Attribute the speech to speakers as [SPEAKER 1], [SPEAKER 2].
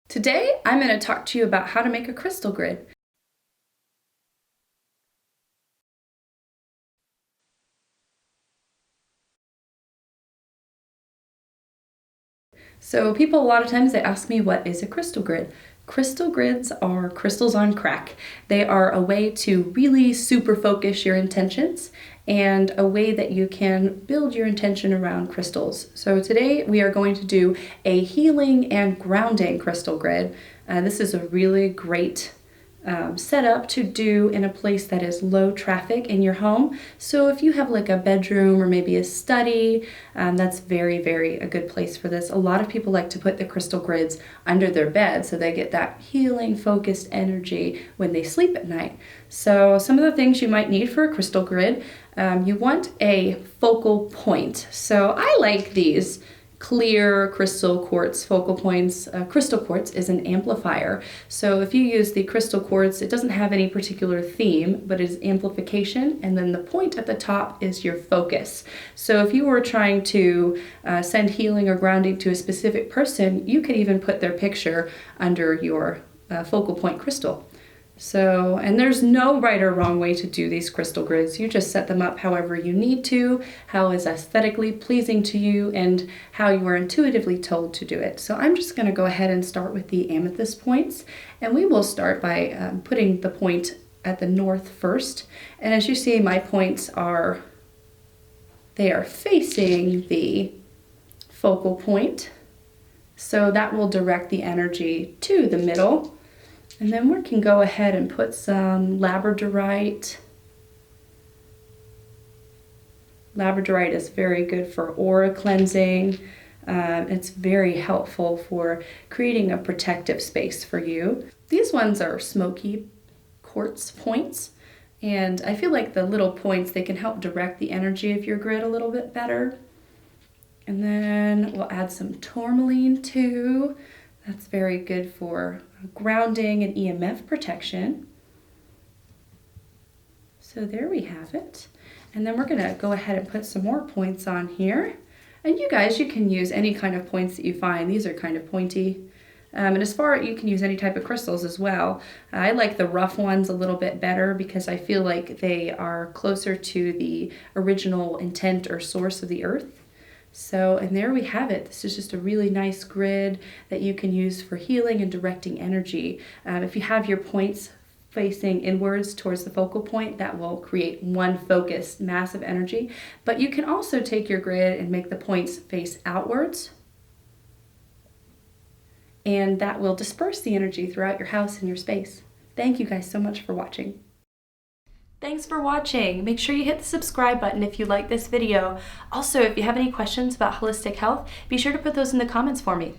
[SPEAKER 1] Today, I'm going to talk to you about how to make a crystal grid. So people a lot of times they ask me, what is a crystal grid? Crystal grids are crystals on crack. They are a way to really super focus your intentions and a way that you can build your intention around crystals. So today we are going to do a healing and grounding crystal grid. This is a really great setup to do in a place that is low traffic in your home. So if you have like a bedroom or maybe a study, that's very a good place for this. A lot of people like to put the crystal grids under their bed so they get that healing focused energy when they sleep at night. So some of the things you might need for a crystal grid, you want a focal point. So I like these clear crystal quartz focal points. Crystal quartz is an amplifier. So if you use the crystal quartz, it doesn't have any particular theme, but it is amplification, and then the point at the top is your focus. So if you were trying to send healing or grounding to a specific person, you could even put their picture under your focal point crystal. So, and there's no right or wrong way to do these crystal grids. You just set them up however you need to, how is aesthetically pleasing to you, and how you are intuitively told to do it. So I'm just going to go ahead and start with the amethyst points, and we will start by putting the point at the north first. And as you see, my points are, they are facing the focal point. So that will direct the energy to the middle. And then we can go ahead and put some Labradorite. Labradorite is very good for aura cleansing. It's very helpful for creating a protective space for you. These ones are Smokey quartz points. And I feel like the little points, they can help direct the energy of your grid a little bit better. And then we'll add some Tourmaline too. That's very good for grounding and EMF protection. So there we have it. And then we're going to go ahead and put some more points on here. And you guys, you can use any kind of points that you find. These are kind of pointy. And as far as you can use any type of crystals as well. I like the rough ones a little bit better because I feel like they are closer to the original intent or source of the earth. So, and there we have it. This is just a really nice grid that you can use for healing and directing energy. If you have your points facing inwards towards the focal point, that will create one focused, massive energy. But you can also take your grid and make the points face outwards. And that will disperse the energy throughout your house and your space. Thank you guys so much for watching. Thanks for watching. Make sure you hit the subscribe button if you like this video. Also, if you have any questions about holistic health, be sure to put those in the comments for me.